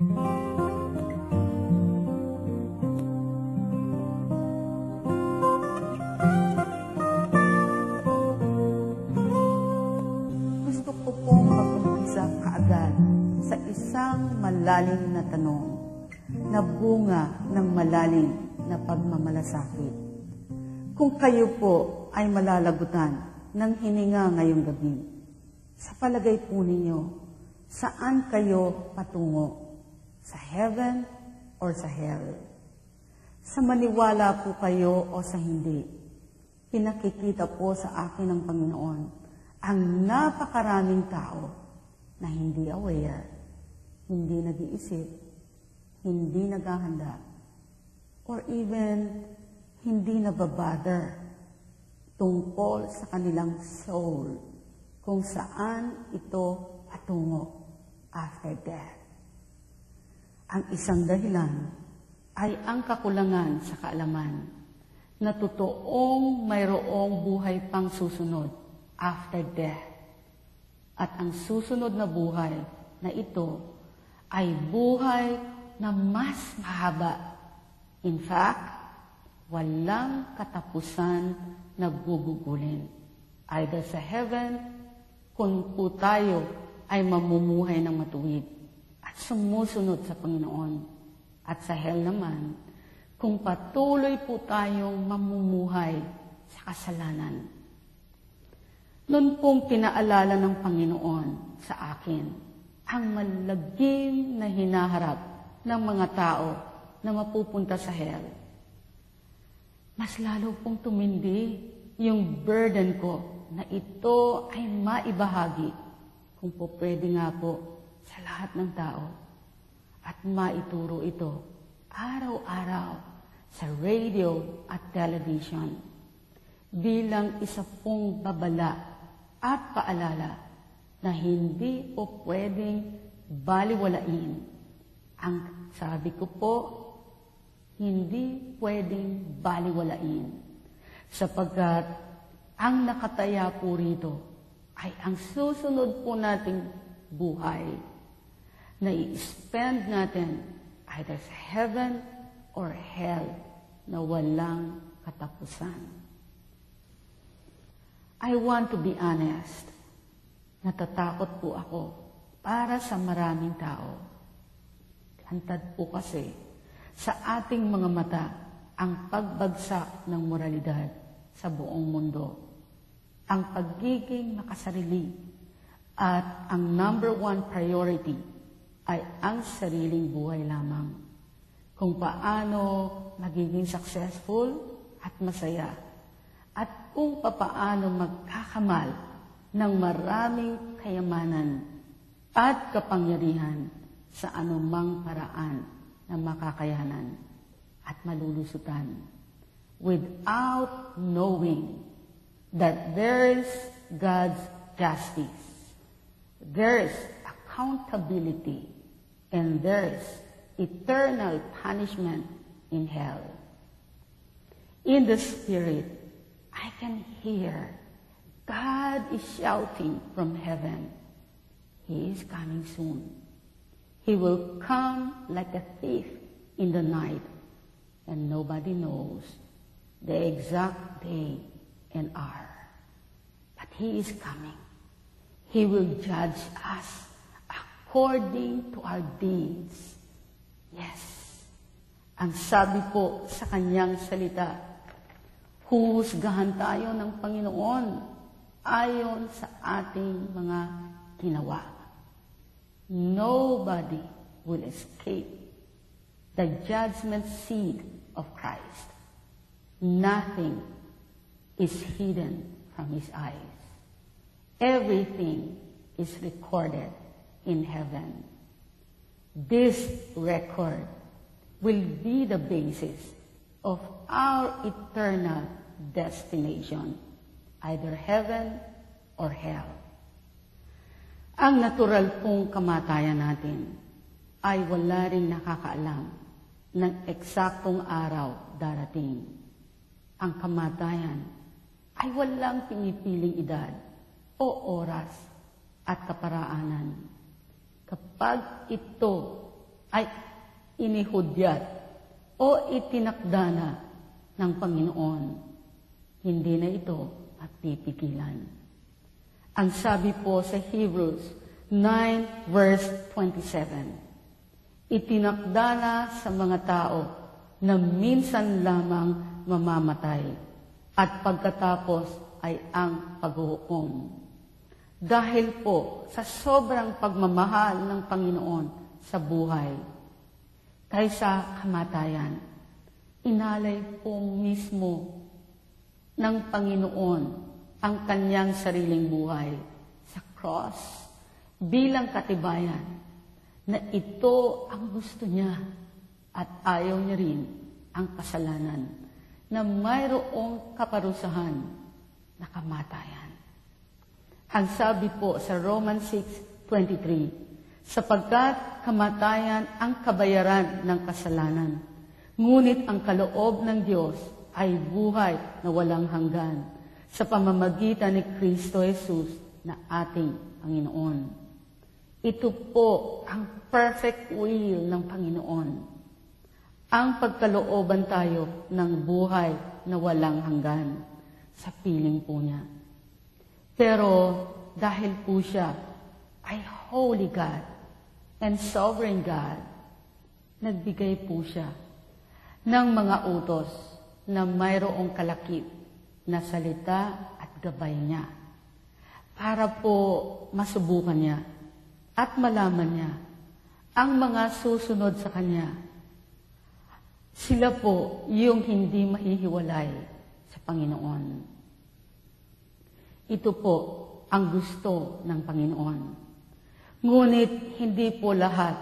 Gusto ko pong mag-umpisa kaagad sa isang malalim na tanong na bunga ng malalim na pagmamalasakit. Kung kayo po ay malalagutan ng hininga ngayong gabi, sa palagay po ninyo, saan kayo patungo? Sa heaven or sa hell? Sa maniwala po kayo o sa hindi, pinakikita po sa akin ng Panginoon ang napakaraming tao na hindi aware, hindi nag-iisip, hindi naghahanda, or even hindi nababother tungkol sa kanilang soul kung saan ito patungo after death. Ang isang dahilan ay ang kakulangan sa kaalaman na totoong mayroong buhay pang susunod after death. At ang susunod na buhay na ito ay buhay na mas mahaba. In fact, walang katapusan na gugugulin. Either sa heaven, kung po tayo ay mamumuhay ng matuwid at sumusunod sa Panginoon. At sa hell naman, kung patuloy po tayong mamumuhay sa kasalanan. Noon pong pinaalala ng Panginoon sa akin ang malagim na hinaharap ng mga tao na mapupunta sa hell. Mas lalo pong tumindi yung burden ko na ito ay maibahagi kung po pwede nga po sa lahat ng tao at maituro ito araw-araw sa radio at television bilang isa pong babala at paalala na hindi po pwedeng baliwalain. Ang sabi ko po, hindi pwedeng baliwalain sapagkat ang nakataya po rito ay ang susunod po nating buhay na i-spend natin either sa heaven or hell na walang katapusan. I want to be honest. Natatakot po ako para sa maraming tao. Hantad po kasi sa ating mga mata ang pagbagsak ng moralidad sa buong mundo. Ang pagiging makasarili at ang number one priority ay ang sariling buhay lamang. Kung paano magiging successful at masaya at kung papaano magkakamal ng maraming kayamanan at kapangyarihan sa anumang paraan na makakayanan at malulusutan without knowing that there is God's justice, there is accountability, and there is eternal punishment in hell. In the Spirit, I can hear God is shouting from heaven. He is coming soon. He will come like a thief in the night, and nobody knows the exact day and hour. But He is coming. He will judge us according to our deeds. Yes. Ang sabi po sa kanyang salita, huhusgahan tayo ng Panginoon ayon sa ating mga ginawa. Nobody will escape the judgment seat of Christ. Nothing is hidden from His eyes. Everything is recorded in heaven. This record will be the basis of our eternal destination, either heaven or hell. Ang natural pong kamatayan natin ay wala rin nakakaalam ng eksaktong araw darating. Ang kamatayan ay walang pinipiling edad o oras at kaparaanan. Kapag ito ay inihudyat o itinakda na ng Panginoon. Hindi na ito mapipigilan. Ang sabi po sa Hebrews 9 verse 27, itinakda na sa mga tao na minsan lamang mamamatay at pagkatapos ay ang paghuhukom. Dahil po sa sobrang pagmamahal ng Panginoon sa buhay, kaysa kamatayan, inalay po mismo ng Panginoon ang kanyang sariling buhay sa cross bilang katibayan na ito ang gusto niya at ayaw niya rin ang kasalanan na mayroong kaparusahan na kamatayan. Ang sabi po sa Romans 6:23, sapagkat kamatayan ang kabayaran ng kasalanan, ngunit ang kaloob ng Diyos ay buhay na walang hanggan sa pamamagitan ni Kristo Jesus na ating Panginoon. Ito po ang perfect will ng Panginoon. Ang pagkalooban tayo ng buhay na walang hanggan sa piling po niya. Pero dahil po siya ay Holy God and Sovereign God, nagbigay po siya ng mga utos na mayroong kalakip na salita at gabay niya para po masubukan niya at malaman niya ang mga susunod sa kanya. Sila po yung hindi mahihiwalay sa Panginoon. Ito po ang gusto ng Panginoon. Ngunit hindi po lahat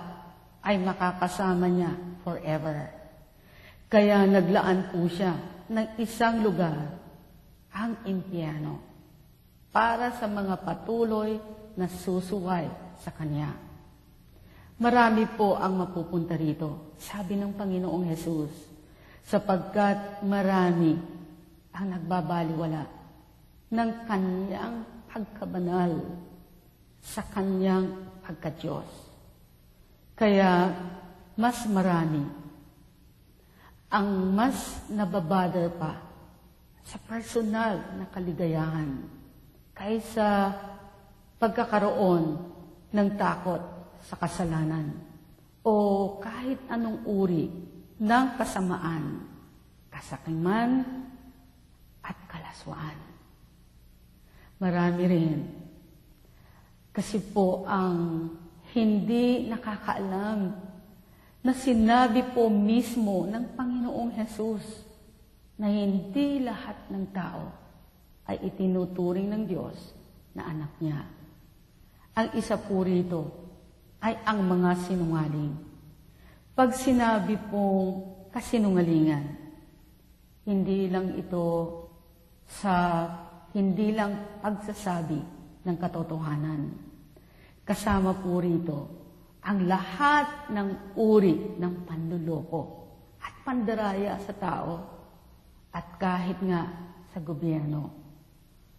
ay makakasama niya forever. Kaya naglaan po siya ng isang lugar, ang impyerno, para sa mga patuloy na susuway sa Kanya. Marami po ang mapupunta rito, sabi ng Panginoong Hesus, sapagkat marami ang nagbabaliwala ng Kanyang pagkabanal sa Kanyang pagka-Diyos. Kaya mas marami ang mas nababother pa sa personal na kaligayahan kaysa pagkakaroon ng takot sa kasalanan o kahit anong uri ng kasamaan, kasakiman at kalaswaan. Marami rin. Kasi po ang hindi nakakaalam na sinabi po mismo ng Panginoong Hesus na hindi lahat ng tao ay itinuturing ng Diyos na anak niya. Ang isa po rito ay ang mga sinungaling. Pag sinabi pong kasinungalingan, hindi lang ito sa hindi lang pagsasabi ng katotohanan. Kasama po rito ang lahat ng uri ng panluloko at pandaraya sa tao at kahit nga sa gobyerno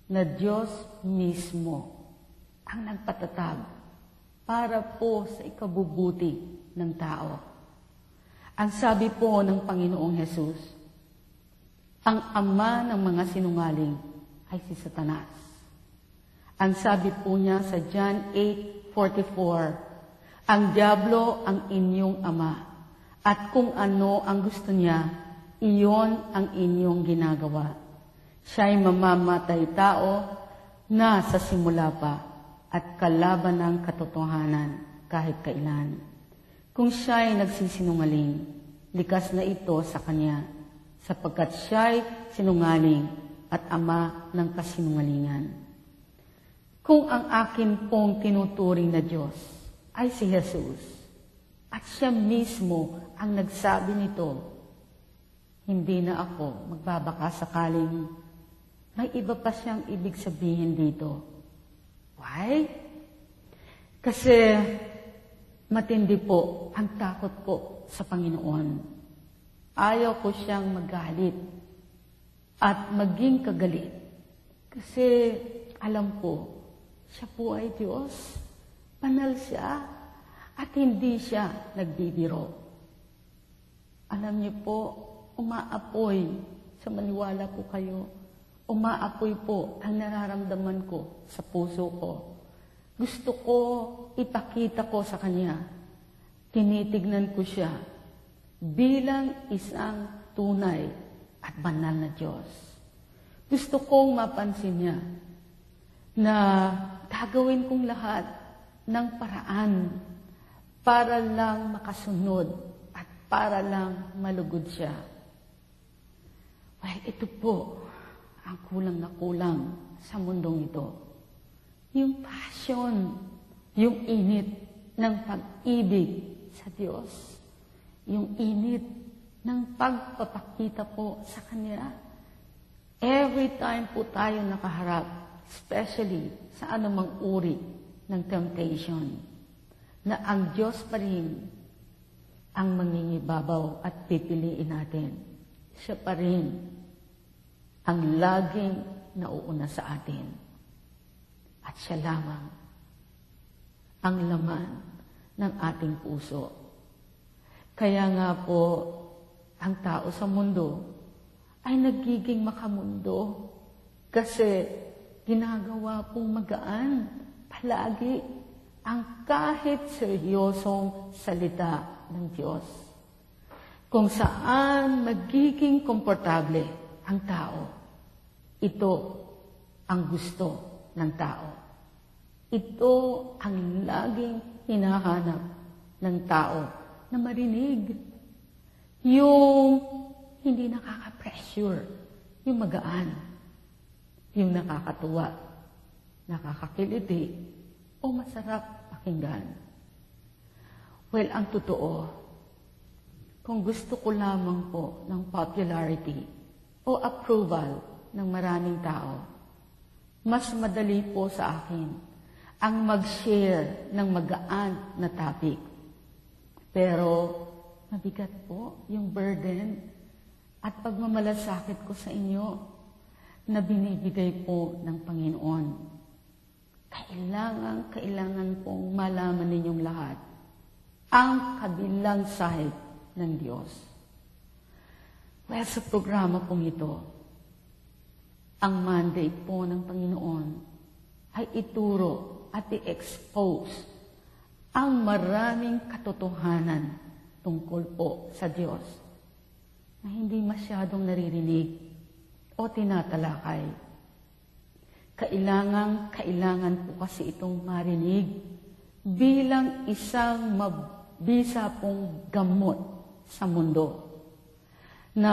na Diyos mismo ang nagpatatag para po sa ikabubuti ng tao. Ang sabi po ng Panginoong Hesus, ang ama ng mga sinungaling ay si Satanas. Ang sabi po niya sa John 8:44, ang diablo ang inyong ama, at kung ano ang gusto niya, iyon ang inyong ginagawa. Siya'y mamamatay tao na sa simula pa at kalaban ng katotohanan kahit kailan. Kung siya'y nagsisinungaling, likas na ito sa kanya, sapagkat siya'y sinungaling at ama ng kasinungalingan. Kung ang akin pong tinuturing na Diyos ay si Jesus, at siya mismo ang nagsabi nito, hindi na ako magbabaka sakaling may iba pa siyang ibig sabihin dito. Why? Kasi matindi po ang takot ko sa Panginoon. Ayaw ko siyang magalit at maging kagalit. Kasi alam ko, siya po ay Diyos. Banal siya. at hindi siya nagbibiro. Alam niyo po, umaapoy, sa maniwala po kayo, umaapoy po ang nararamdaman ko sa puso ko. Gusto ko ipakita ko sa Kanya. Tinitignan ko siya bilang isang tunay at banal na Diyos. Gusto kong mapansin niya na gagawin kong lahat ng paraan para lang makasunod at para lang malugod siya. Well, ito po ang kulang na kulang sa mundong ito. Yung passion, yung init ng pag-ibig sa Diyos, yung init ng pagpapakita po sa Kanya. Every time po tayo nakaharap, especially sa anumang uri ng temptation, na ang Diyos pa rin ang mangingibabaw at pipiliin natin. Siya pa rin ang laging nauuna sa atin. At siya lamang ang laman ng ating puso. Kaya nga po, ang tao sa mundo ay nagiging makamundo kasi ginagawa pong magaan palagi ang kahit seryosong salita ng Diyos. Kung saan magiging komportable ang tao, ito ang gusto ng tao. Ito ang laging hinahanap ng tao na marinig. Yung hindi nakaka-pressure, yung magaan, yung nakakatuwa, nakakakiliti, o masarap pakinggan. Well, ang totoo, kung gusto ko lamang po ng popularity o approval ng maraming tao, mas madali po sa akin ang mag-share ng magaan na topic. Pero mabigat po yung burden at pagmamalasakit ko sa inyo na binibigay po ng Panginoon. Kailangan pong malaman ninyong lahat ang kabilang side ng Diyos. Well, sa programa pong ito, ang mandate po ng Panginoon ay ituro at i-expose ang maraming katotohanan tungkol po sa Diyos na hindi masyadong naririnig o tinatalakay. Kailangan po kasi itong marinig bilang isang mabisa pong gamot sa mundo na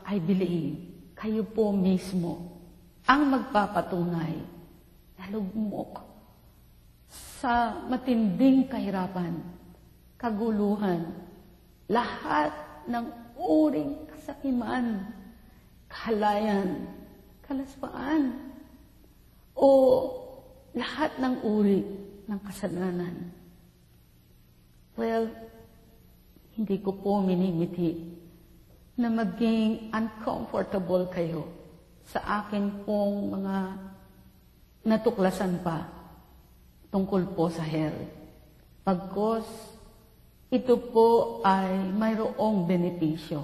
I believe kayo po mismo ang magpapatunay na lugmok sa matinding kahirapan, kaguluhan, lahat ng uring kasakiman, kahalayan, kalaspaan, o lahat ng uri ng kasalanan. Well, hindi ko po minimiti na maging uncomfortable kayo sa akin pong mga natuklasan pa tungkol po sa hell. Pagkos ito po ay mayroong benepisyo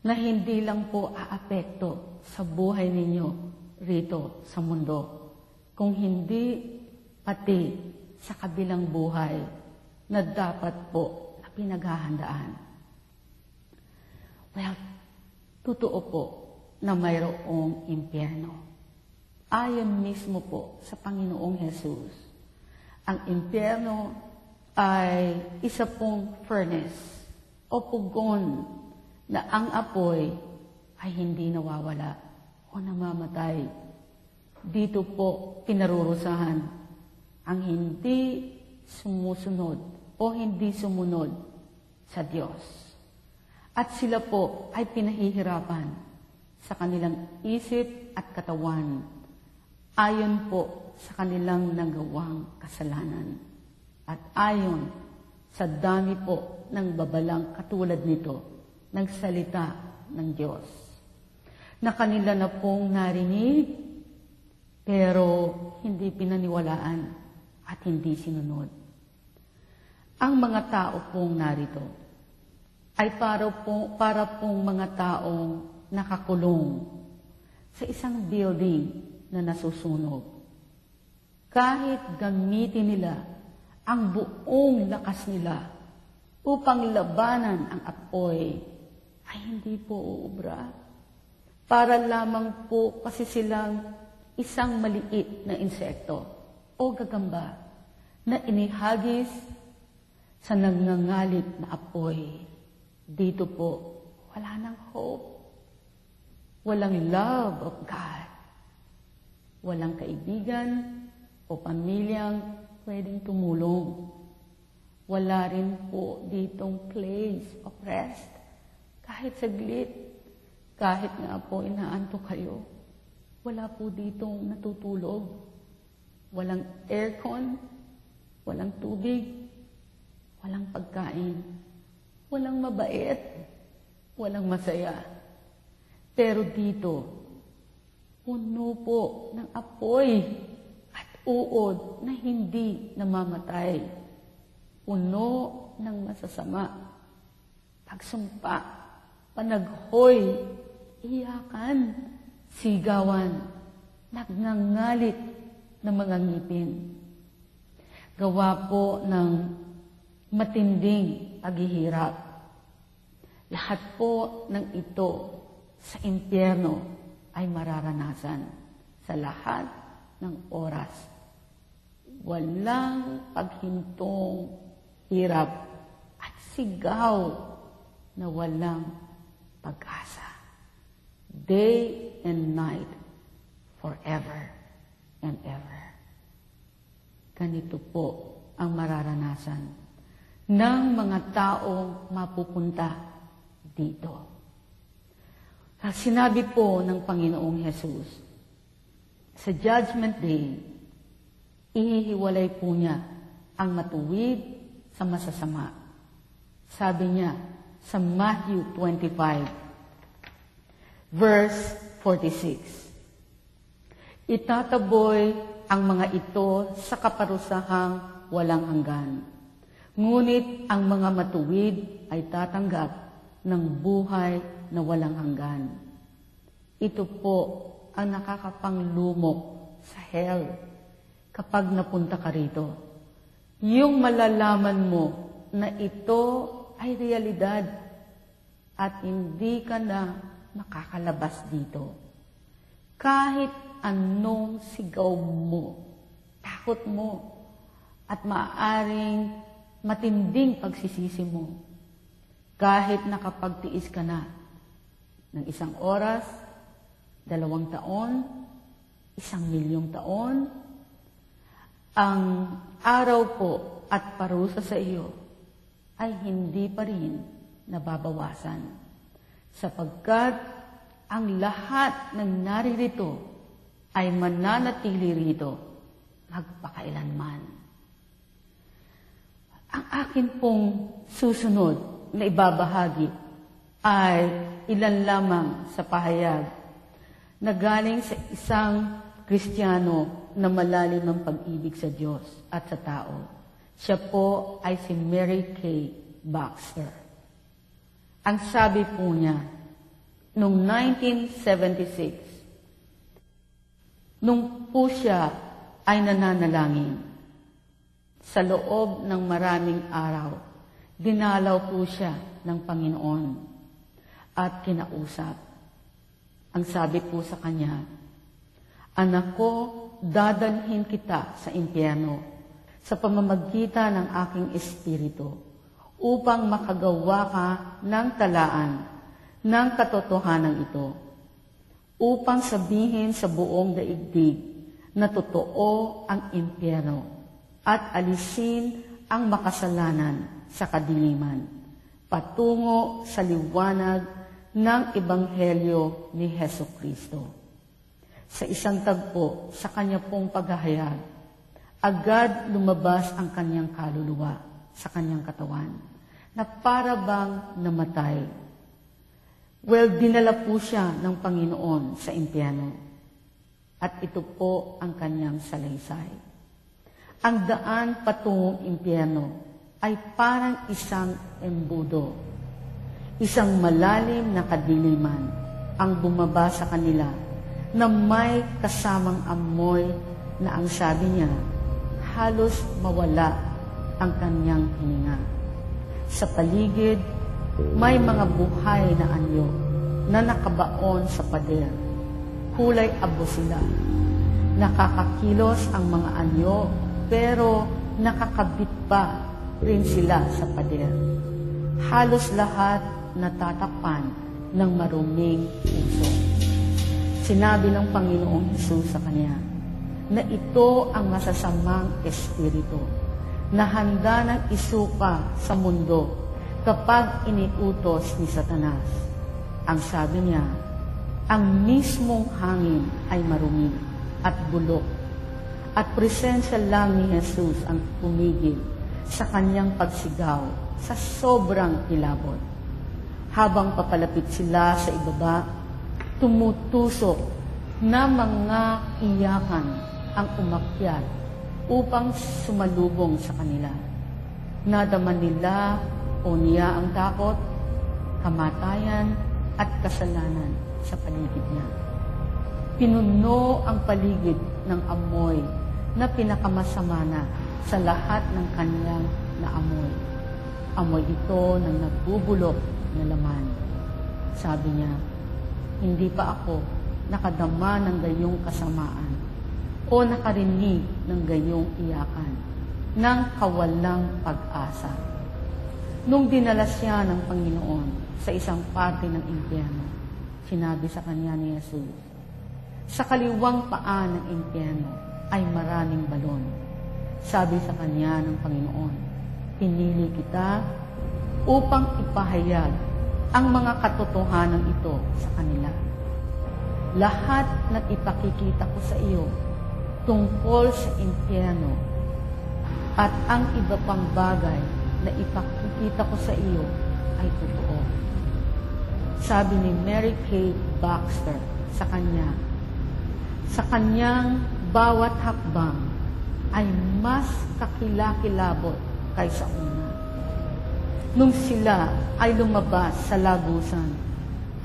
na hindi lang po aapekto sa buhay ninyo rito sa mundo, kung hindi pati sa kabilang buhay na dapat po na pinaghahandaan. Well, totoo po na mayroong impyerno. Ayon mismo po sa Panginoong Jesus, ang impyerno ay isa pong furnace o pugon na ang apoy ay hindi nawawala o namamatay. Dito po pinarurusahan ang hindi sumusunod o hindi sumunod sa Diyos. At sila po ay pinahihirapan sa kanilang isip at katawan ayon po sa kanilang nagawang kasalanan. At ayon sa dami po ng babalang katulad nito ng salita ng Diyos na kanila na pong narinig pero hindi pinaniwalaan at hindi sinunod. Ang mga tao pong narito ay para pong mga taong nakakulong sa isang building na nasusunog. Kahit gamitin nila ang buong lakas nila upang labanan ang apoy, ay hindi po uubra. Para lamang po kasi silang isang maliit na insekto o gagamba na inihagis sa nagngangalit na apoy. Dito po, wala nang hope. Walang love of God. Walang kaibigan o pamilyang pwedeng tumulong. Wala rin po ditong place of rest. Kahit saglit, kahit nga po inaantok kayo, wala po ditong natutulog. Walang aircon, walang tubig, walang pagkain, walang mabait, walang masaya. Pero dito, puno po ng apoy at uod na hindi namamatay. Puno ng masasama, pagsumpa, panaghoy, iyakan, sigawan, nagngangalit ng mga ngipin. Gawa po ng matinding paghihirap. Lahat po ng ito sa impyerno ay mararanasan sa lahat ng oras. Walang paghintong hirap at sigaw na walang pag-asa. Day and night, forever and ever. Ganito po ang mararanasan ng mga taong mapupunta dito. At sinabi po ng Panginoong Hesus, sa Judgment Day, ihihiwalay po niya ang matuwid sa masasama. Sabi niya sa Matthew 25, verse 46, itataboy ang mga ito sa kaparusahang walang hanggan. Ngunit ang mga matuwid ay tatanggap ng buhay na walang hanggan. Ito po ang nakakapanglumok sa hell kapag napunta ka rito. Yung malalaman mo na ito ay realidad at hindi ka na makakalabas dito. Kahit anong sigaw mo, takot mo, at maaaring matinding pagsisisi mo, kahit nakapagtiis ka na ng 1 oras, 2 taon, 1,000,000 taon, ang araw po at parusa sa iyo ay hindi pa rin nababawasan. Sapagkat ang lahat ng naririto ay mananatili rito magpakailanman. Ang akin pong susunod na ibabahagi ay ilan lamang sa pahayag na galing sa isang Kristiyano na malalim ang pag-ibig sa Diyos at sa tao. Siya po ay si Mary K. Baxter. Ang sabi po niya, noong 1976, nung po siya ay nananalangin, sa loob ng maraming araw, dinalaw po siya ng Panginoon at kinausap. Ang sabi po sa kanya, anak ko, dadalhin kita sa impyerno sa pamamagitan ng aking espiritu upang makagawa ka ng talaan ng katotohanan ito, upang sabihin sa buong daigdig na totoo ang impyerno at alisin ang makasalanan sa kadiliman, patungo sa liwanag ng Ebanghelyo ni Hesukristo. Sa isang tagpo sa kanya pong paghahayag, agad lumabas ang kanyang kaluluwa sa kanyang katawan, na para bang namatay. Well, dinala po siya ng Panginoon sa impyerno. At ito po ang kanyang salaysay. Ang daan patungong impyerno ay parang isang embudo. Isang malalim na kadiliman ang bumaba sa kanila na may kasamang amoy na ang sabi niya, halos mawala ang kanyang hininga. Sa paligid, may mga buhay na anyo na nakabaon sa pader. Kulay abo sila. Nakakakilos ang mga anyo, pero nakakabit pa rin sila sa pader. Halos lahat natatapan ng maruming puso. Sinabi ng Panginoong Hesus sa kanya na ito ang masasamang espiritu na handa ng isuka sa mundo kapag iniutos ni Satanas. Ang sabi niya, ang mismong hangin ay marumi at bulok, at presensya lang ni Jesus ang tumigil sa kanyang pagsigaw sa sobrang kilabot. Habang papalapit sila sa ibaba, tumutusok na mga iyakan ang umakyat upang sumalubong sa kanila. Nadama nila o niya ang takot, kamatayan at kasalanan sa paligid niya. Pinuno ang paligid ng amoy na pinakamasama na sa lahat ng kanyang naamoy. Amoy ito ng nagbubulok na laman. Sabi niya, hindi pa ako nakadama ng gayong kasamaan o nakarinig ng gayong iyakan ng kawalang pag-asa. Nung dinala siya ng Panginoon sa isang parte ng impyerno, sinabi sa kanya ni Jesus, sa kaliwang paa ng impyerno ay maraming balon. Sabi sa kanya ng Panginoon, pinili kita upang ipahayag ang mga katotohanan ito sa kanila. Lahat ng ipakikita ko sa iyo tungkol sa impyerno at ang iba pang bagay na ipakikita ko sa iyo ay totoo. Sabi ni Mary Kay Baxter sa kanya, sa kanyang bawat hakbang ay mas kakilakilabot kaysa una. Nung sila ay lumabas sa lagusan,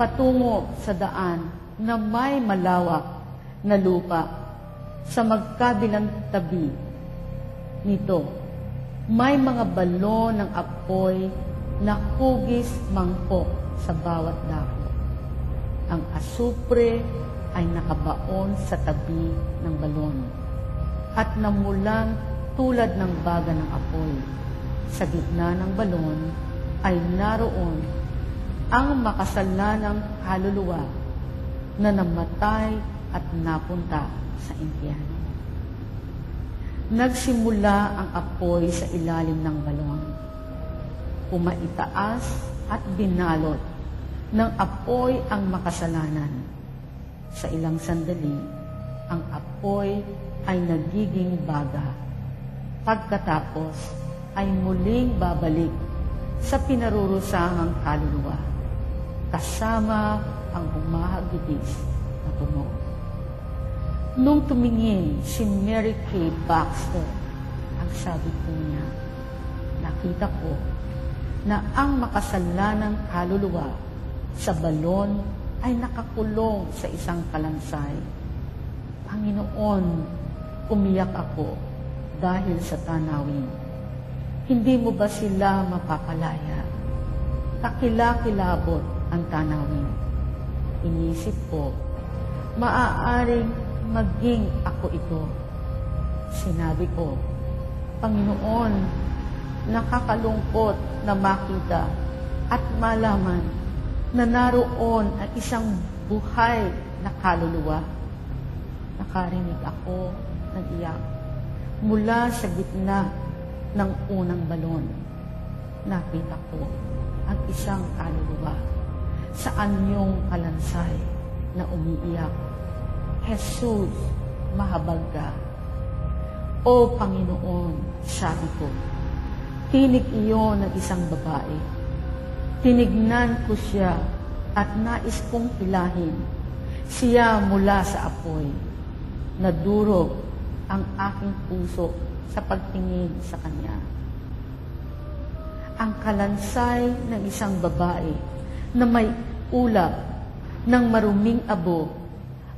patungo sa daan na may malawak na lupa, sa magkabilang tabi nito, may mga balon ng apoy na hugis mangkok sa bawat dako. Ang asupre ay nakabaon sa tabi ng balon at namulang tulad ng baga ng apoy. Sa gitna ng balon ay naroon ang makasalanang kaluluwa na namatay at napunta sa impyerno. Nagsimula ang apoy sa ilalim ng balon. Pumaitaas at binalot ng apoy ang makasalanan. Sa ilang sandali, ang apoy ay nagiging baga. Pagkatapos, ay muling babalik sa pinarurusahang kaluluwa, kasama ang humahagibis na tumo. Nung tumingin si Mary Kay Baxter, ang sabi ko niya, nakita ko na ang makasalanang kaluluwa sa balon ay nakakulong sa isang kalansay. Panginoon, umiyak ako dahil sa tanawin. Hindi mo ba sila mapapalaya? Kakilakilabot ang tanawin. Inisip ko, maaaring maging ako ito. Sinabi ko, Panginoon, nakakalungkot na makita at malaman na naroon ang isang buhay na kaluluwa. Nakarinig ako ng iyak mula sa gitna ng unang balon. Nakita ko ang isang kaluluwa sa anyong kalansay na umiiyak. Jesus, mahabag ka. O Panginoon, sabi ko, tinig iyon ng isang babae. Tinignan ko siya at nais kong hilahin siya mula sa apoy. Nadurog ang aking puso sa pagtingin sa kanya. ang kalansay ng isang babae na may ulap ng maruming abo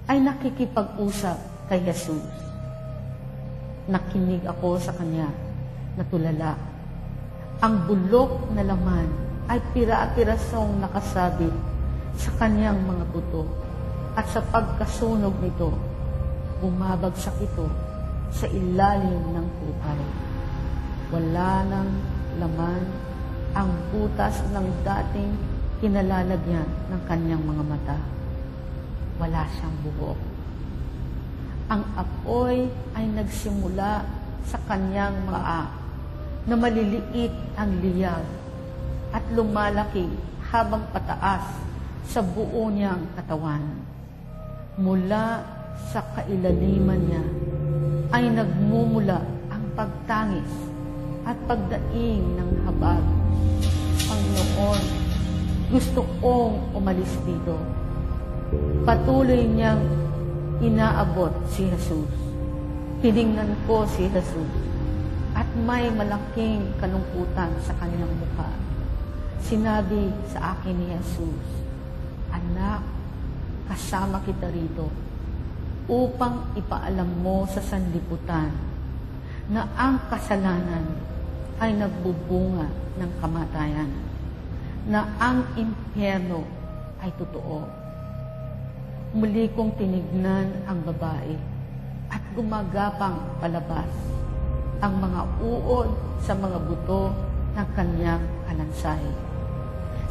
ay nakikipag-usap kay Jesus. Nakinig ako sa kanya, natulala. Ang bulok na laman ay pira-pirasong nakasabit sa kanyang mga buto, at sa pagkasunog nito, bumabagsak ito sa ilalim ng kupal. Wala nang laman ang butas ng dating kinalalagyan ng kanyang mga mata. Wala siyang buhok. Ang apoy ay nagsimula sa kanyang mga na maliliit ang liyab at lumalaki habang pataas sa buo niyang katawan. Mula sa kailaliman niya ay nagmumula ang pagtangis at pagdaing ng habag. Panginoon, gusto kong umalis dito. Patuloy niyang inaabot si Jesus. Tiningnan ko si Jesus at may malaking kalungkutan sa kanyang mukha. Sinabi sa akin ni Jesus, "Anak, kasama kita rito upang ipaalam mo sa sanlibutan na ang kasalanan ay nagbubunga ng kamatayan, na ang impyerno ay totoo." Muli kong tinignan ang babae at gumagapang palabas ang mga uod sa mga buto ng kanyang kalansay.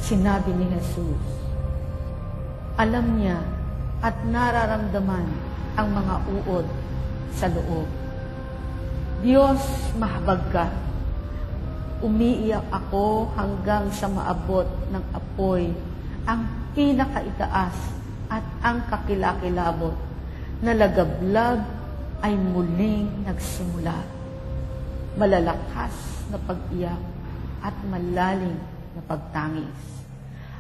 Sinabi ni Jesus, alam niya at nararamdaman ang mga uod sa loob. Diyos, mahabag ka. Umiiyak ako hanggang sa maabot ng apoy ang pinakaitaas at ang kakilakilabot na lagablab ay muling nagsimula. Malalakas na pag-iyak at malalim na pagtangis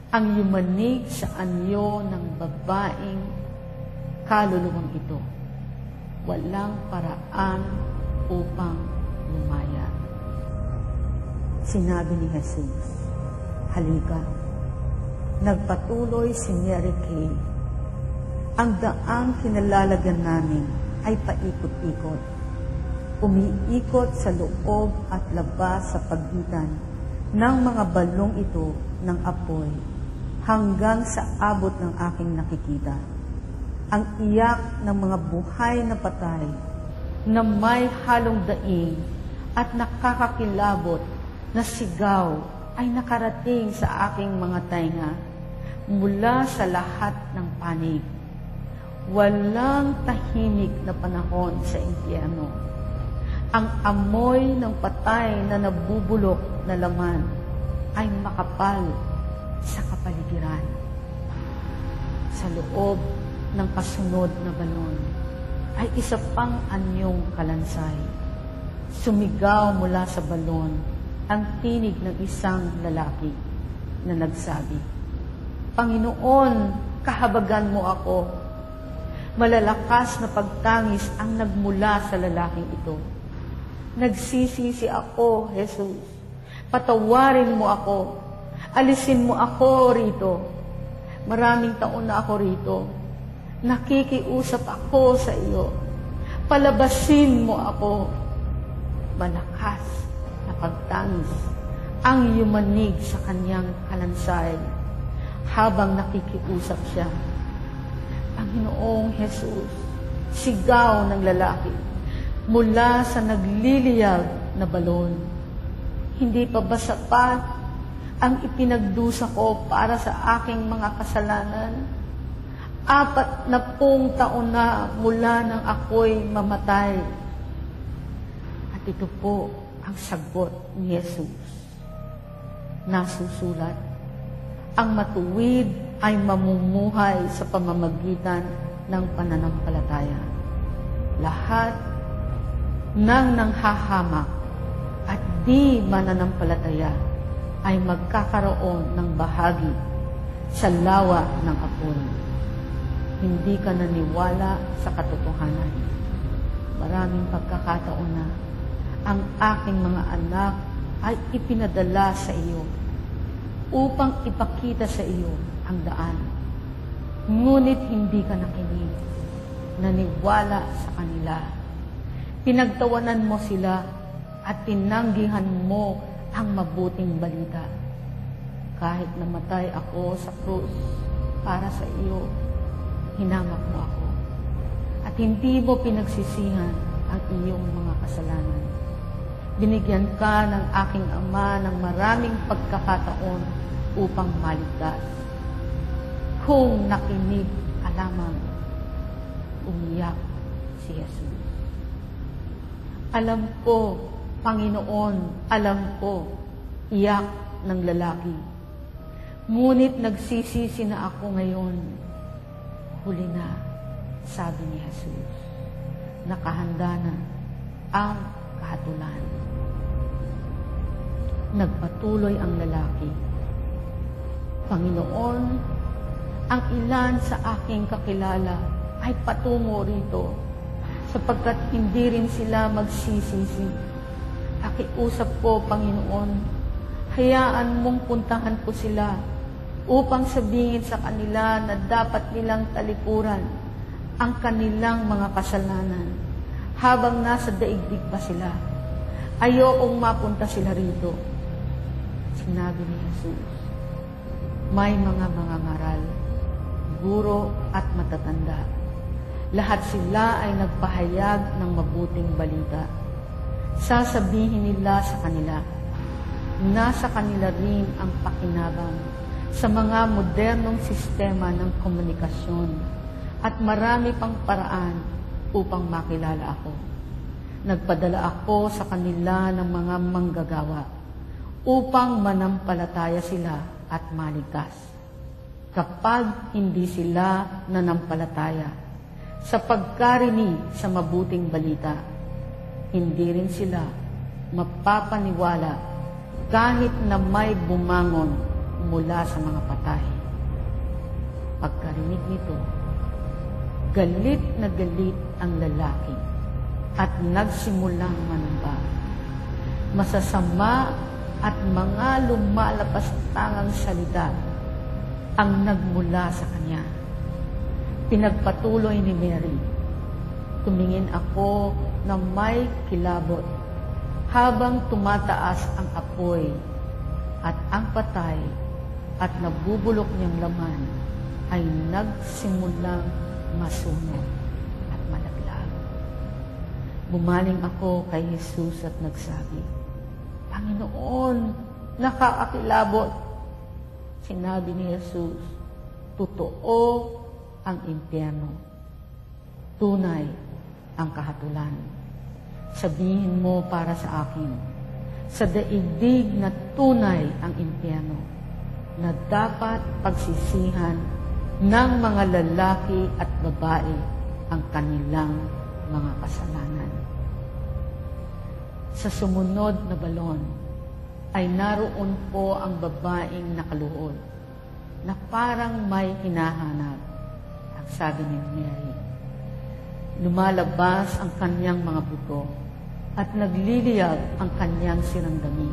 ang yumanig sa anyo ng babaeng kaluluwang ito. Walang paraan upang lumaya. Sinabi ni Jesus, halika. Nagpatuloy si Mary Kay. Ang daang kinalalagyan namin ay paikot-ikot. Umiikot sa loob at labas sa pagitan ng mga balong ito ng apoy hanggang sa abot ng aking nakikita. Ang iyak ng mga buhay na patay na may halong daing at nakakakilabot na sigaw ay nakarating sa aking mga tainga mula sa lahat ng panig. Walang tahimik na panahon sa impyerno. Ang amoy ng patay na nabubulok na laman ay makapal sa kapaligiran. Sa loob ng kasunod na balon ay isa pang anyong kalansay. Sumigaw mula sa balon ang tinig ng isang lalaki na nagsabi, Panginoon, kahabagan mo ako. Malalakas na pagtangis ang nagmula sa lalaking ito. Nagsisisi ako, Jesus. Patawarin mo ako. Alisin mo ako rito. Maraming taon na ako rito. Nakikiusap ako sa iyo. Palabasin mo ako. Malakas na pagtangis ang yumanig sa kanyang kalansay habang nakikiusap siya. Panginoong Jesus, sigaw ng lalaki mula sa nagliliyab na balon. Hindi pa ba sapat ang ipinagdusa ko para sa aking mga kasalanan? 40 taon na mula nang ako'y mamatay. At ito po ang sagot ni Jesus. Nasusulat, ang matuwid ay mamumuhay sa pamamagitan ng pananampalataya. Lahat ng nanghahamak at di mananampalataya ay magkakaroon ng bahagi sa lawa ng apoy. Hindi ka naniwala sa katotohanan. Maraming pagkakataon na ang aking mga anak ay ipinadala sa iyo upang ipakita sa iyo ang daan. Ngunit hindi ka nakinig, naniwala sa kanila. Pinagtawanan mo sila at tinanggihan mo ang mabuting balita. Kahit namatay ako sa krus para sa iyo, hinamak mo ako. At hindi mo pinagsisihan ang iyong mga kasalanan. Binigyan ka ng aking ama ng maraming pagkakataon upang maligtas. Kung nakinig ka lamang, umiyak si Jesus. Alam ko, Panginoon, alam ko, iyak ng lalaki. Ngunit nagsisisi na ako ngayon. Huli na, sabi ni Jesus. Nakahanda na ang kahatulan. Nagpatuloy ang lalaki. Panginoon, ang ilan sa aking kakilala ay patungo rito sapagkat hindi rin sila magsisisi. Pakiusap ko, Panginoon, hayaan mong puntahan ko sila upang sabihin sa kanila na dapat nilang talikuran ang kanilang mga kasalanan habang nasa daigdig pa sila. Ayokong mapunta sila rito. Sinabi ni Jesus, may mga mangangaral, guro at matatanda. Lahat sila ay nagpahayag ng mabuting balita. Sasabihin nila sa kanila, nasa kanila rin ang pakinabang sa mga modernong sistema ng komunikasyon at marami pang paraan upang makilala ako. Nagpadala ako sa kanila ng mga manggagawa upang manampalataya sila at maligtas. Kapag hindi sila nanampalataya sa pagkarinig sa mabuting balita, hindi rin sila mapapaniwala kahit na may bumangon mula sa mga patay. Pagkarinig nito, galit na galit ang lalaki at nagsimulang manamba. Masasama at mga lumalapas-tangang salita ang nagmula sa kanya. Pinagpatuloy ni Mary, tumingin ako na may kilabot habang tumataas ang apoy at ang patay at nabubulok niyang laman ay nagsimulang masunog at malaglag. Bumaling ako kay Jesus at nagsabi, Panginoon, nakakakilabot. Sinabi ni Jesus, totoo ang impyerno. Tunay ang kahatulan. Sabihin mo para sa akin, sa daigdig na tunay ang impyerno, na dapat pagsisihan ng mga lalaki at babae ang kanilang mga kasalanan. Sa sumunod na balon ay naroon po ang babaeng nakaluhod na parang may hinahanap. Ang sabi ni Mary, lumalabas ang kanyang mga buto at nagliliyag ang kanyang sirandami.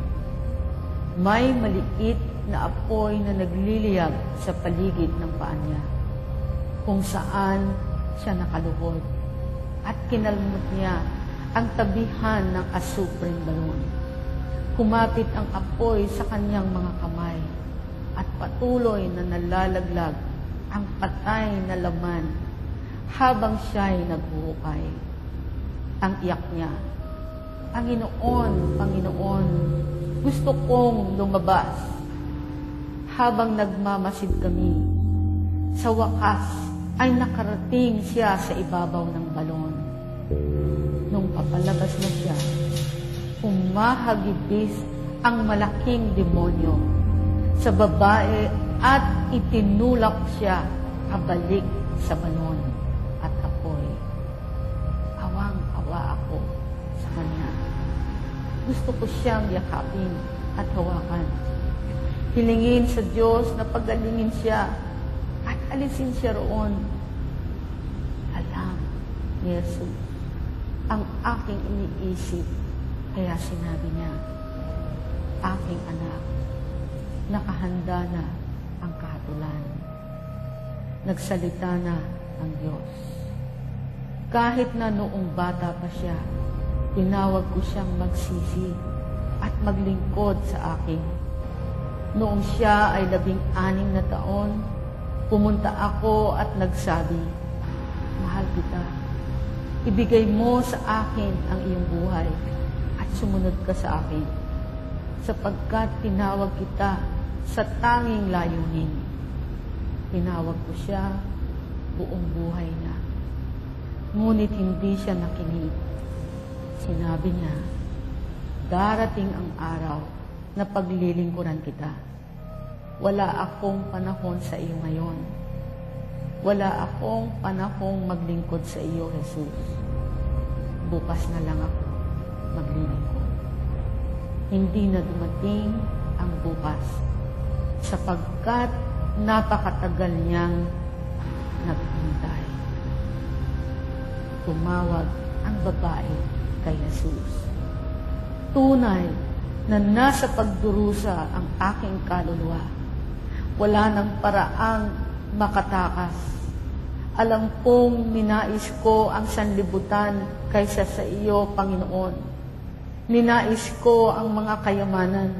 May maliit na apoy na nagliliyag sa paligid ng paa niya, kung saan siya nakaluhod, at kinalmot niya ang tabihan ng asupring balon. Kumapit ang apoy sa kanyang mga kamay at patuloy na nalalaglag ang patay na laman habang siya'y naghuhukay. Ang iyak niya, Panginoon, Panginoon, gusto kong lumabas. Habang nagmamasid kami, sa wakas ay nakarating siya sa ibabaw ng balon. Nung papalabas na siya, humahagibis ang malaking demonyo sa babae at itinulak siya pabalik sa balon at apoy. Awang-awa ako sa kanya. Gusto ko siyang yakapin at hawakan. Hilingin sa Diyos na pagalingin siya at alisin siya roon. Alam ni Jesus ang aking iniisip, kaya sinabi niya, aking anak, nakahanda na ang kahatulan. Nagsalita na ang Diyos. Kahit na noong bata pa siya, tinawag ko siyang magsisi at maglingkod sa akin. Noong siya ay 16 na taon, pumunta ako at nagsabi, "Mahal kita. Ibigay mo sa akin ang iyong buhay at sumunod ka sa akin, sapagkat tinawag kita sa tanging layunin." Tinawag ko siya, buong buhay niya. Ngunit hindi siya nakinig. Sinabi niya, "Darating ang araw na paglilingkuran kita. Wala akong panahon sa iyo ngayon. Wala akong panahong maglingkod sa iyo, Jesus. Bukas na lang ako maglilingkod." Hindi na dumating ang bukas, sapagkat napakatagal niyang naghintay. Tumawag ang babae kay Jesus. "Tunay na nasa pagdurusa ang aking kaluluwa. Wala nang paraang makatakas. Alam kong ninais ko ang sanlibutan kaysa sa iyo, Panginoon. Ninais ko ang mga kayamanan,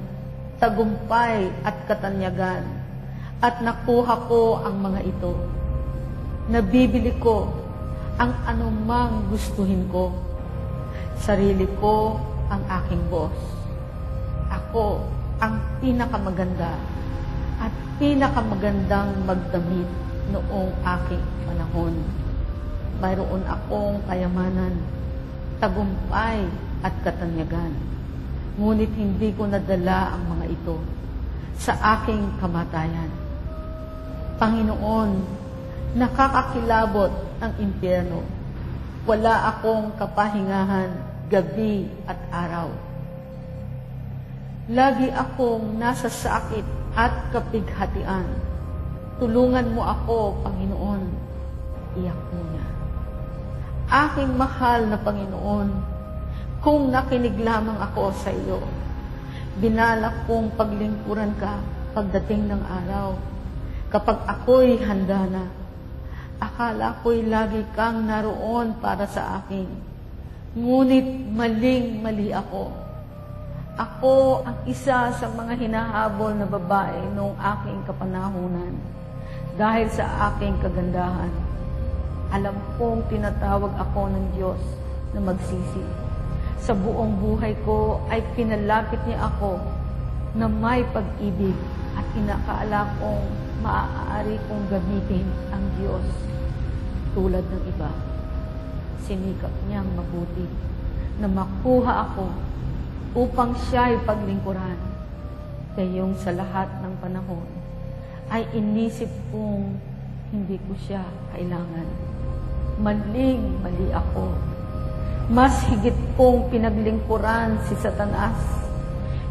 tagumpay at katanyagan, at nakuha ko ang mga ito. Nabibili ko ang anumang gustuhin ko. Sarili ko ang aking boss. Ako ang pinakamaganda at pinakamagandang magdamit noong aking panahon. Mayroon akong kayamanan, tagumpay at katanyagan. Ngunit hindi ko nadala ang mga ito sa aking kamatayan. Panginoon, nakakakilabot ang impyerno. Wala akong kapahingahan gabi at araw. Lagi akong nasa sakit at kapighatian. Tulungan mo ako, Panginoon." Iyak mo niya. "Aking mahal na Panginoon, kung nakinig lamang ako sa iyo, binalak kong paglingkuran ka pagdating ng araw. Kapag ako'y handa na, akala ko'y lagi kang naroon para sa akin. Ngunit maling-mali ako. Ako ang isa sa mga hinahabol na babae noong aking kapanahunan dahil sa aking kagandahan. Alam kong tinatawag ako ng Diyos na magsisi. Sa buong buhay ko ay pinalapit niya ako na may pag-ibig at inakaala kong maaari kong gamitin ang Diyos tulad ng iba. Sinikap niyang mabuti na makuha ako upang siya'y paglingkuran. Kayong sa lahat ng panahon ay inisip kong hindi ko siya kailangan. Maling-mali ako. Mas higit kong pinaglingkuran si Satanas.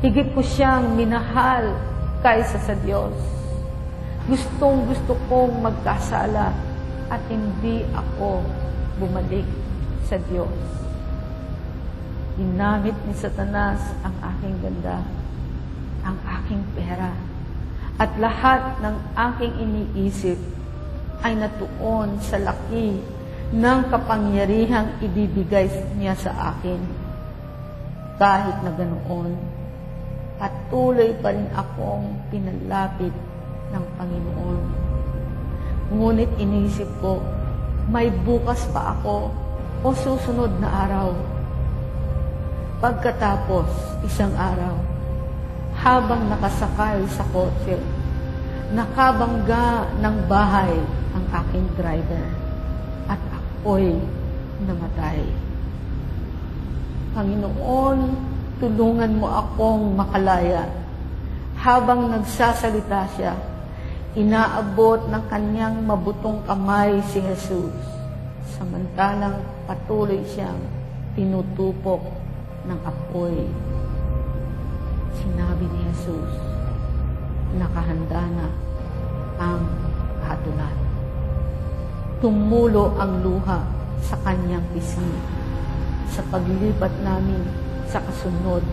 Higit ko siyang minahal kaysa sa Diyos. Gustong-gusto kong magkasala at hindi ako bumalik sa Diyos. Ginamit ni Satanas ang aking ganda, ang aking pera, at lahat ng aking iniisip ay natuon sa laki ng kapangyarihang ibibigay niya sa akin. Kahit na ganoon, patuloy pa rin akong pinalapit ng Panginoon. Ngunit inisip ko, may bukas pa ako o susunod na araw. Pagkatapos isang araw, habang nakasakay sa kotse, nakabangga ng bahay ang aking driver at ako'y namatay. Panginoon, tulungan mo akong makalaya. Habang nagsasalita siya, inaabot ng kanyang mabutong kamay si Jesus, samantalang patuloy siyang tinutupok ng apoy. Sinabi ni Jesus, nakahanda na ang kahatulan. Tumulo ang luha sa kanyang pisngi sa paglipat namin sa kasunod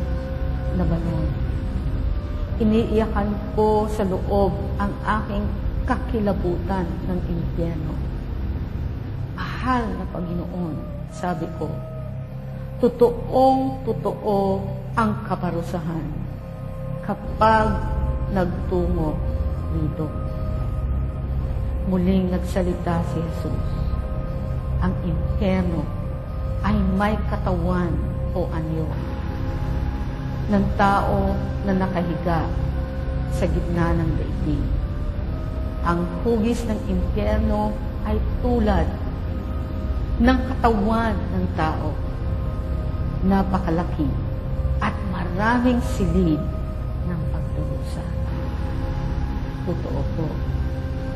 na balon. Iniiyakan ko sa loob ang aking kakilabutan ng impyerno. Mahal na Panginoon, sabi ko, totoong-totoo ang kaparusahan kapag nagtungo rito. Muling nagsalita si Jesus. Ang impyerno ay may katawan o anyo ng tao na nakahiga sa gitna ng daigdig. Ang hugis ng impyerno ay tulad ng katawan ng tao. Napakalaki at maraming silid ng pagdurusa. Totoo po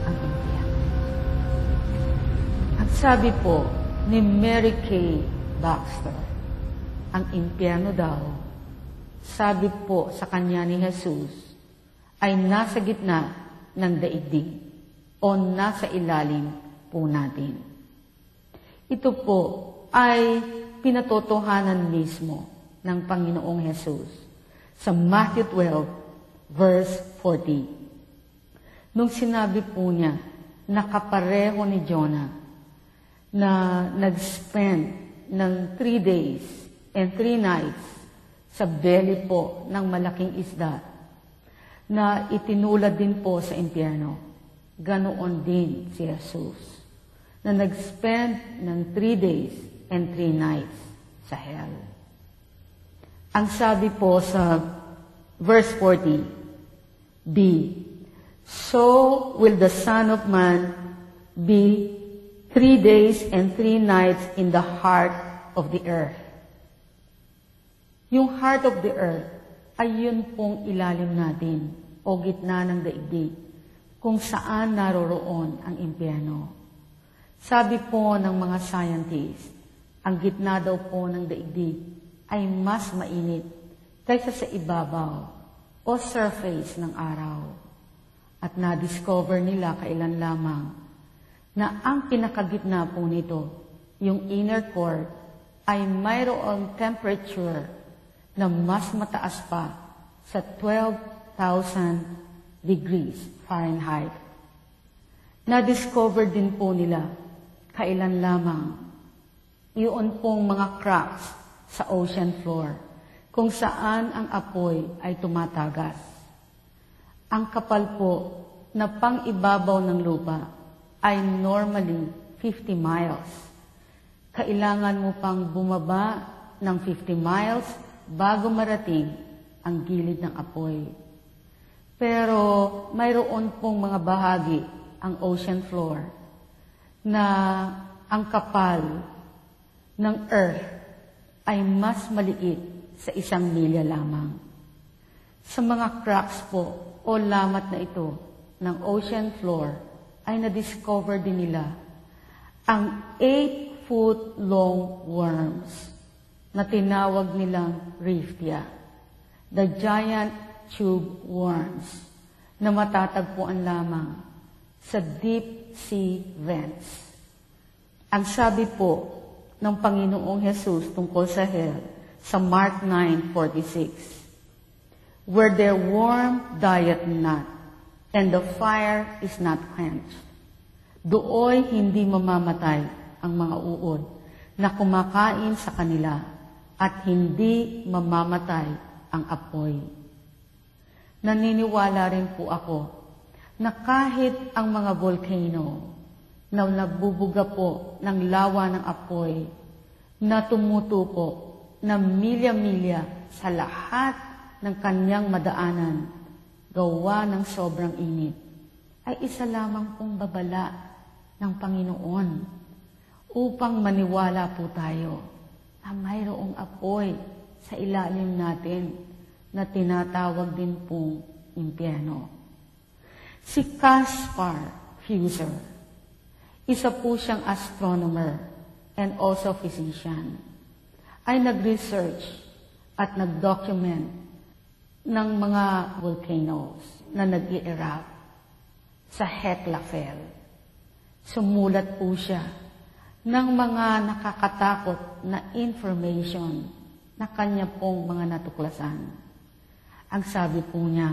ang impyerno. Ang sabi po ni Mary Kay Baxter, ang impyerno daw, sabi po sa kanya ni Jesus, ay nasa gitna ng daigdig o nasa ilalim po natin. Ito po ay pinatotohanan mismo ng Panginoong Jesus sa Matthew 12, verse 40. Nung sinabi po niya na kapareho ni Jonah na nag-spend ng 3 days and 3 nights sa belly po ng malaking isda na itinulad din po sa impyerno. Ganoon din si Jesus na nag-spend ng 3 days and 3 nights sa hell. Ang sabi po sa verse 40b, so will the Son of Man be 3 days and 3 nights in the heart of the earth. Yung heart of the earth ay yun pong ilalim natin o gitna ng daigdig kung saan naroroon ang impyerno. Sabi po ng mga scientists, ang gitna daw po ng daigdig ay mas mainit kaysa sa ibabaw o surface ng araw. At na-discover nila kailan lamang na ang pinakagitna po nito, yung inner core, ay mayroong temperature na mas mataas pa sa 12,000 degrees Fahrenheit. Na-discover din po nila kailan lamang yun pong mga cracks sa ocean floor kung saan ang apoy ay tumatagas. Ang kapal po na pang-ibabaw ng lupa ay normally 50 miles. Kailangan mo pang bumaba ng 50 miles bago marating ang gilid ng apoy. Pero mayroon pong mga bahagi ang ocean floor na ang kapal ng earth ay mas maliit sa 1 milya lamang. Sa mga cracks po o lamat na ito ng ocean floor ay na-discover din nila ang 8-foot long worms na tinawag nilang Riftia, the giant tube worms na matatagpuan lamang sa deep sea vents. Ang sabi po ng Panginoong Jesus tungkol sa hell sa Mark 9:46, where their worm dieth not, and the fire is not quenched. Dooy hindi mamamatay ang mga uod na kumakain sa kanila at hindi mamamatay ang apoy. Naniniwala rin po ako na kahit ang mga volcano na nagbubuga po ng lawa ng apoy na tumutupo na milya-milya sa lahat ng kanyang madaanan, gawa ng sobrang init, ay isa lamang pong babala ng Panginoon upang maniwala po tayo na mayroong apoy sa ilalim natin na tinatawag din pong impyerno. Si Caspar Hauser, isa po siyang astronomer and also physician, ay nag-research at nag-document ng mga volcanoes na nag-i-erupt sa Hekla Fel. Sumulat po siya ng mga nakakatakot na information na kanya pong mga natuklasan. Ang sabi po niya,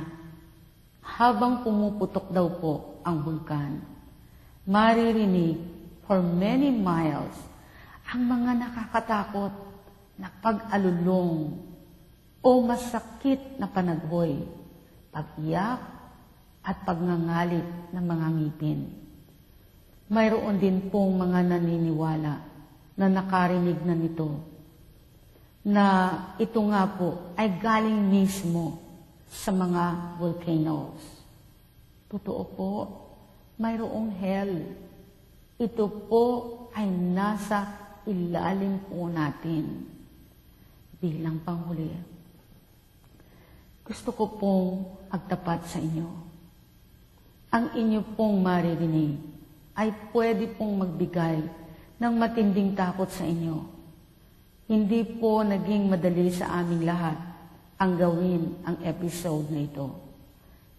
habang pumuputok daw po ang bulkan, maririnig for many miles ang mga nakakatakot na pag-alulong o masakit na panaghoy, pag-iyak at pagngangalit ng mga ngipin. Mayroon din pong mga naniniwala na nakarinig na nito, na ito nga po ay galing mismo sa mga volcanoes. Totoo po, mayroong hell. Ito po ay nasa ilalim po natin. Bilang panghuli, gusto ko pong agtapat sa inyo. Ang inyo pong maririnig ay pwede pong magbigay ng matinding takot sa inyo. Hindi po naging madali sa aming lahat ang gawin ang episode na ito.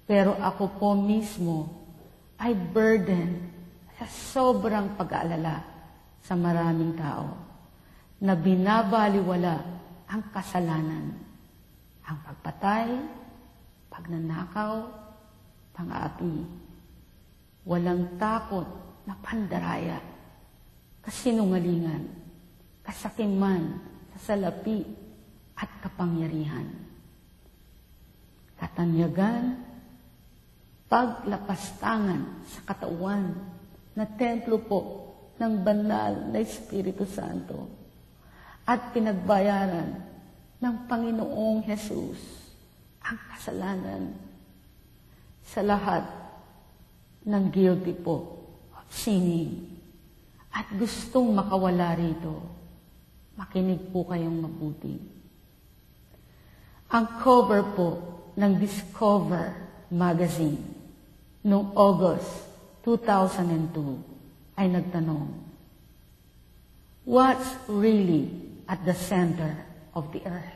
Pero ako po mismo ay burden sa sobrang pag-aalala sa maraming tao na binabaliwala ang kasalanan, ang pagpatay, pagnanakaw, pang-aapi. Walang takot na pandaraya, kasinungalingan, kasakiman sa salapi at kapangyarihan. Katanyagan, paglapastangan sa katawan na templo po ng banal na Espiritu Santo at pinagbayaran ng Panginoong Hesus ang kasalanan sa lahat ng guilty po of sinning at gustong makawala rito. Makinig po kayong mabuti. Ang cover po ng Discover magazine noong August 2002 ay nagtanong, what's really at the center of the earth?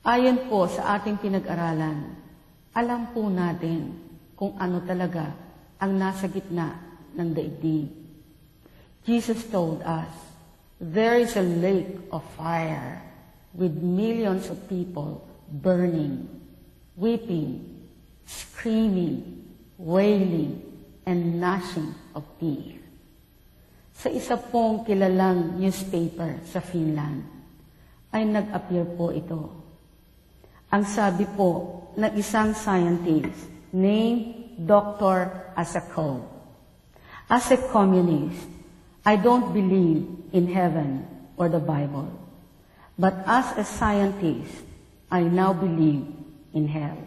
Ayon po sa ating pinag-aralan, alam po natin kung ano talaga ang nasa gitna ng daigdig. Jesus told us, there is a lake of fire with millions of people burning, weeping, screaming, wailing, and gnashing of teeth. Sa isa pong kilalang newspaper sa Finland, ay nag-appear po ito. Ang sabi po ng isang scientist named Dr. Asakov, as a communist, I don't believe in heaven or the Bible. But as a scientist, I now believe in hell.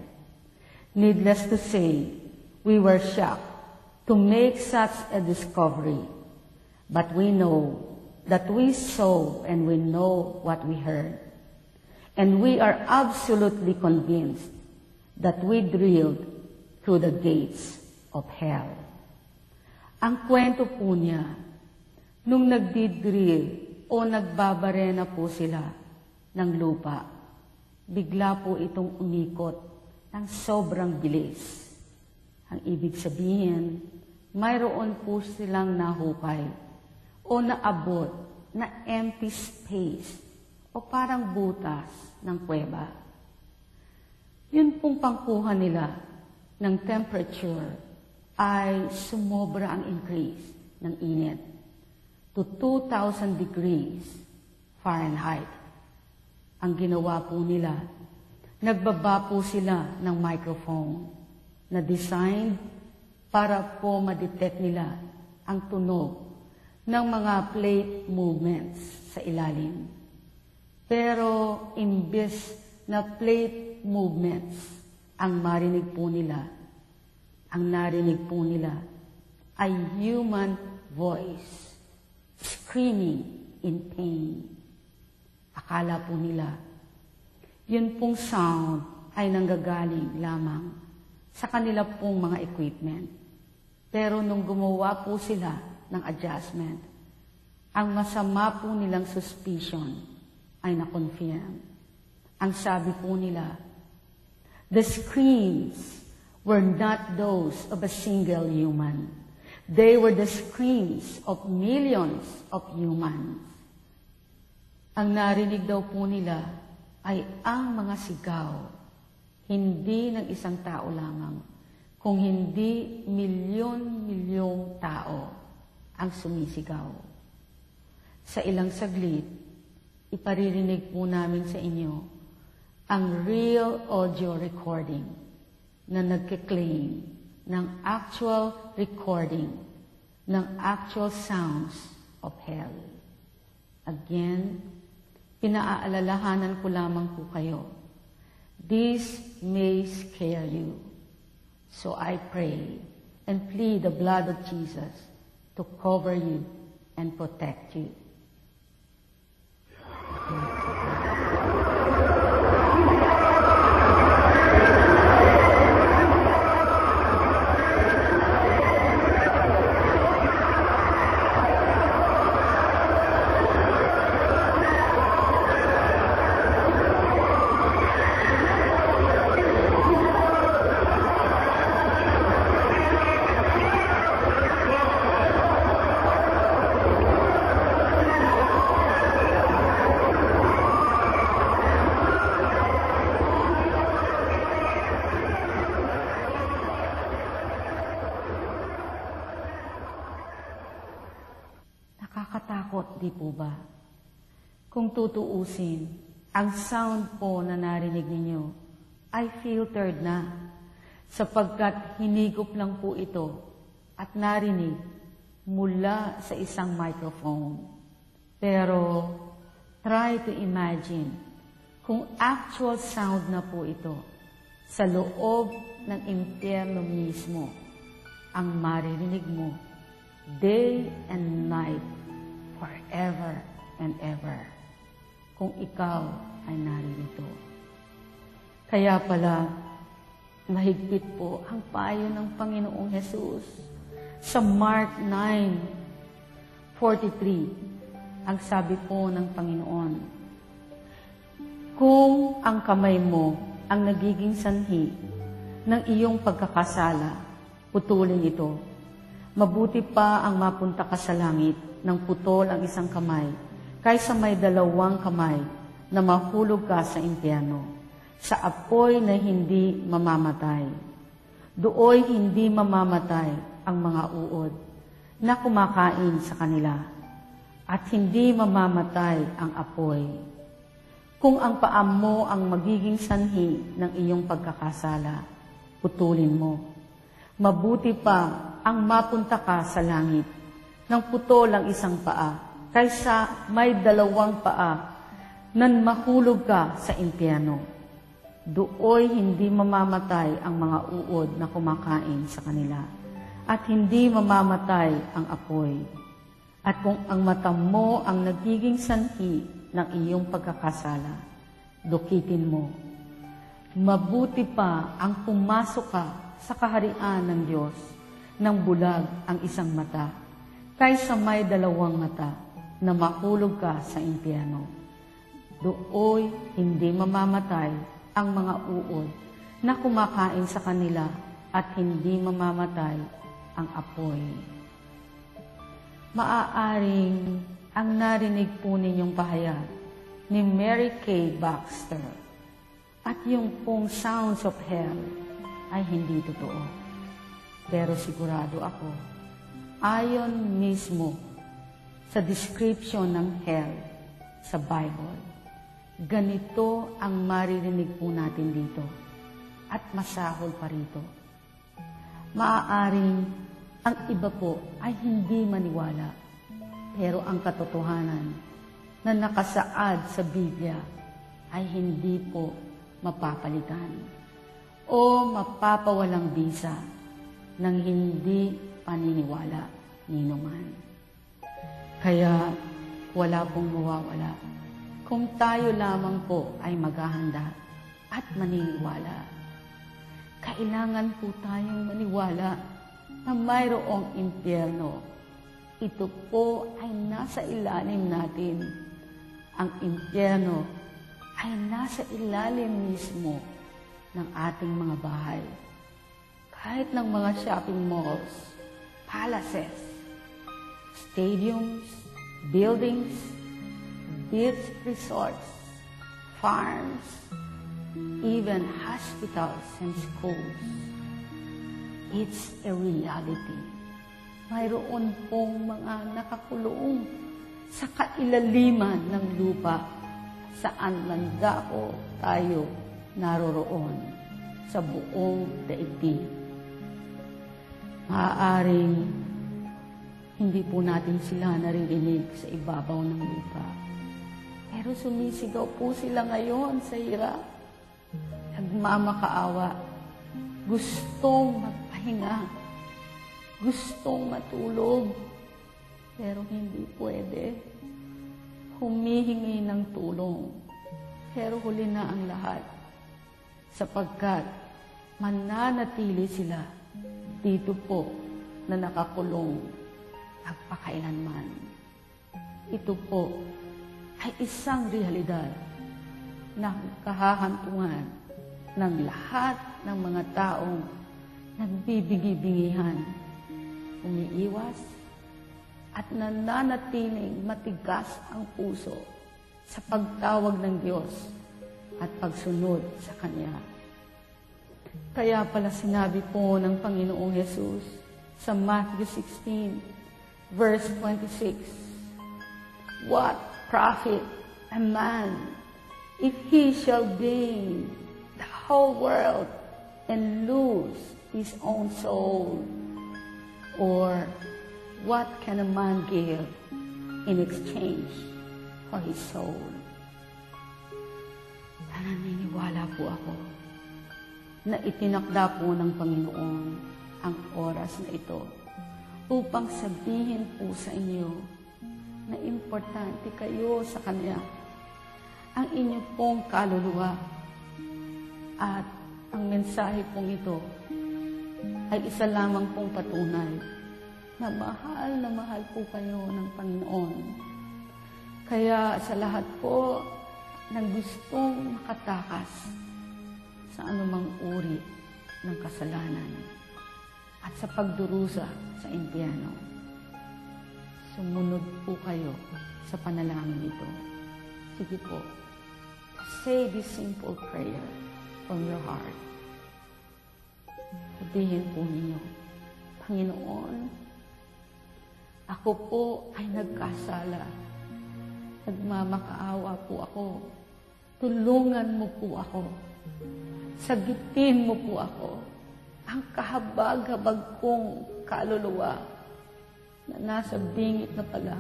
Needless to say, we were shocked to make such a discovery. But we know that we saw and we know what we heard. And we are absolutely convinced that we drilled through the gates of hell. Ang kwento po niya, nung nagdidrill o nagbabarena po sila ng lupa, bigla po itong umikot ng sobrang bilis. Ang ibig sabihin, mayroon po silang nahukay o naabot na empty space o parang butas ng kuweba. Yun pong pangkuha nila ng temperature ay sumobra ang increase ng init to 2,000 degrees Fahrenheit. Ang ginawa po nila, nagbaba po sila ng microphone na designed para po ma-detect nila ang tunog ng mga plate movements sa ilalim. Pero imbes na plate movements ang marinig po nila, ang narinig po nila ay human voice screaming in pain. Akala po nila, yun pong sound ay nanggagaling lamang sa kanila pong mga equipment. Pero nung gumawa po sila ng adjustment, ang masama po nilang suspicion ay na-confirm. Ang sabi po nila, the screams were not those of a single human. They were the screams of millions of humans. Ang narinig daw po nila ay ang mga sigaw, hindi ng isang tao lamang, kung hindi milyon-milyong tao ang sumisigaw. Sa ilang saglit, iparirinig po namin sa inyo ang real audio recording na nagkiklaim ng actual recording ng actual sounds of hell. Again, pinaaalalahanan ko lamang po kayo. This may scare you. So I pray and plead the blood of Jesus to cover you and protect you. Nakakatakot, di po ba? Kung tutuusin, ang sound po na narinig ninyo ay filtered na sapagkat hinigop lang po ito at narinig mula sa isang microphone. Pero try to imagine kung actual sound na po ito sa loob ng impyerno mismo ang maririnig mo day and night, forever and ever, kung ikaw ay naririto. Kaya pala, mahigpit po ang payo ng Panginoong Hesus. Sa Mark 9:43, ang sabi po ng Panginoon, kung ang kamay mo ang nagiging sanhi ng iyong pagkakasala, putulin ito. Mabuti pa ang mapunta ka sa langit ng putol ang isang kamay, kaysa may dalawang kamay na mahulog ka sa impyerno, sa apoy na hindi mamamatay. Dooy hindi mamamatay ang mga uod na kumakain sa kanila, at hindi mamamatay ang apoy. Kung ang paa mo ang magiging sanhi ng iyong pagkakasala, putulin mo. Mabuti pa ang mapunta ka sa langit ng putol ang isang paa, kaysa may dalawang paa na mahulog ka sa impyerno. Dooy hindi mamamatay ang mga uod na kumakain sa kanila, at hindi mamamatay ang apoy. At kung ang mata mo ang nagiging sanhi ng iyong pagkakasala, dukitin mo. Mabuti pa ang pumasok ka sa kaharian ng Diyos ng bulag ang isang mata, kaysa may dalawang mata na mahulog ka sa impyerno. Dooy hindi mamamatay ang mga uod na kumakain sa kanila, at hindi mamamatay ang apoy. Maaaring ang narinig po ninyong pahayag ni Mary Kay Baxter at yung pong sounds of hell ay hindi totoo. Pero sigurado ako, ayon mismo sa description ng hell sa Bible, ganito ang maririnig po natin dito, at masahol pa rito. Maaaring ang iba po ay hindi maniwala, pero ang katotohanan na nakasaad sa Biblia ay hindi po mapapalitan o mapapawalang bisa ng hindi paniniwala ninuman. Kaya wala pong mawawala kung tayo lamang po ay maghahanda at maniniwala. Kailangan po tayong maniwala na mayroong impyerno. Ito po ay nasa ilalim natin. Ang impyerno ay nasa ilalim mismo ng ating mga bahay. Kahit ng mga shopping malls, palaces, stadiums, buildings, beach resorts, farms, even hospitals and schools. It's a reality. Mayroon pong mga nakakulong sa kailaliman ng lupa saan man dako tayo naroroon sa buong daigdig. Maaaring hindi po natin sila naririnig sa ibabaw ng lupa. Pero sumisigaw po sila ngayon sa hirap. Nagmamakaawa. Gustong magpahinga. Gustong matulog. Pero hindi pwede. Humihingi ng tulong. Pero huli na ang lahat. Sapagkat mananatili sila dito po na nakakulong magpakailanman. Ito po ay isang realidad na kahahantungan ng lahat ng mga taong nagbibigi-bingihan, umiiwas, at nananatiling matigas ang puso sa pagtawag ng Diyos at pagsunod sa Kanya. Kaya pala sinabi po ng Panginoong Yesus sa Matthew 16, verse 26, "What profit a man if he shall gain the whole world and lose his own soul? Or what can a man give in exchange for his soul?" Naniniwala po ako na itinakda po ng Panginoon ang oras na ito upang sabihin po sa inyo na importante kayo sa Kanya, ang inyong pong kaluluwa. At ang mensahe pong ito ay isa lamang pong patunay na mahal po kayo ng Panginoon. Kaya sa lahat po ng gustong makatakas sa anumang uri ng kasalanan at sa pagdurusa sa impyerno, sumunod po kayo sa panalangin ito. Sige po, say this simple prayer from your heart. Sabihin po ninyo, Panginoon, ako po ay nagkasala. Nagmamakaawa po ako. Tulungan mo po ako. Sagitin mo po ako. Ang kahabag-habag kong kaluluwa na nasa bingit na pala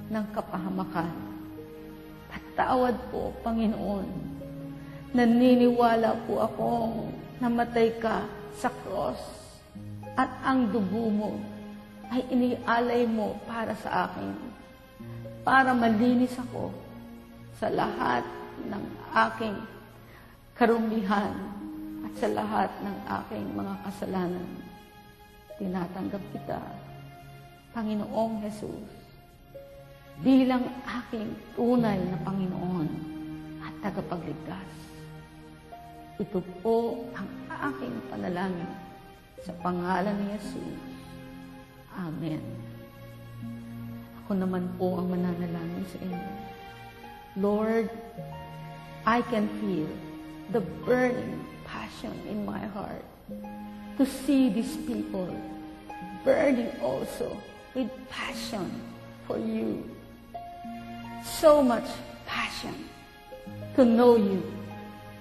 ng kapahamakan. Patawad po, Panginoon. Naniniwala po akong namatay ka sa cross at ang dugo mo ay inialay mo para sa akin, para malinis ako sa lahat ng aking karumihan at sa lahat ng aking mga kasalanan. Tinatanggap kita, Panginoong Jesus, bilang aking tunay na Panginoon at tagapagligtas. Ito po ang aking panalangin sa pangalan ni Jesus. Amen. Ako naman po ang mananalangin sa inyo. Lord, I can feel the burning passion in my heart to see these people burning also with passion for you. So much passion to know you,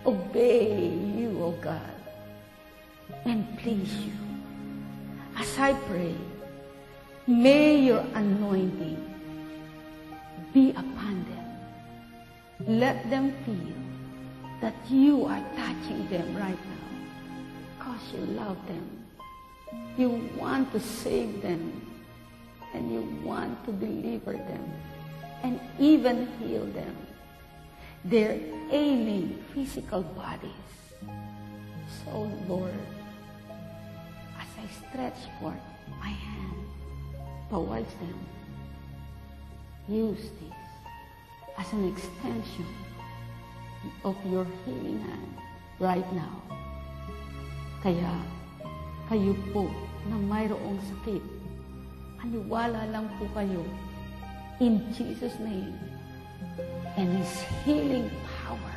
obey you, O God, and please you. As I pray, may your anointing be upon them. Let them feel that you are touching them right now because you love them. You want to save them and you want to deliver them and even heal them, their ailing physical bodies. So, Lord, as I stretch forth my hand towards them, use this as an extension of your healing hand right now. Kaya, kayo po na mayroong sakit, maniwala lang po kayo in Jesus' name and His healing power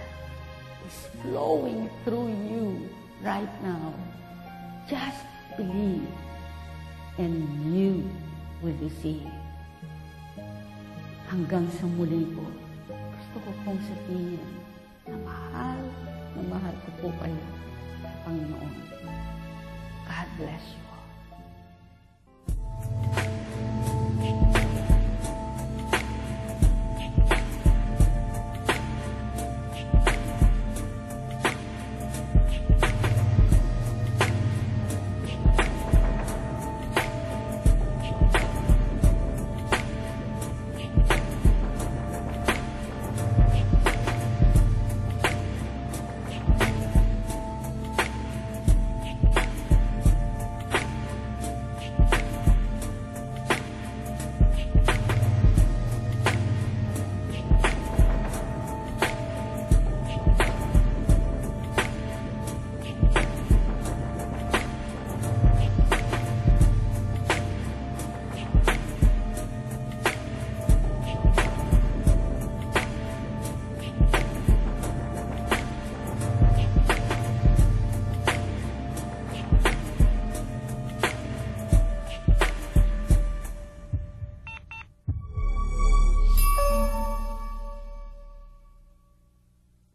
is flowing through you right now. Just believe and you will receive. Hanggang sa muli po, gusto ko pong sabihin na mahal ko po kayo, Panginoon. God bless you.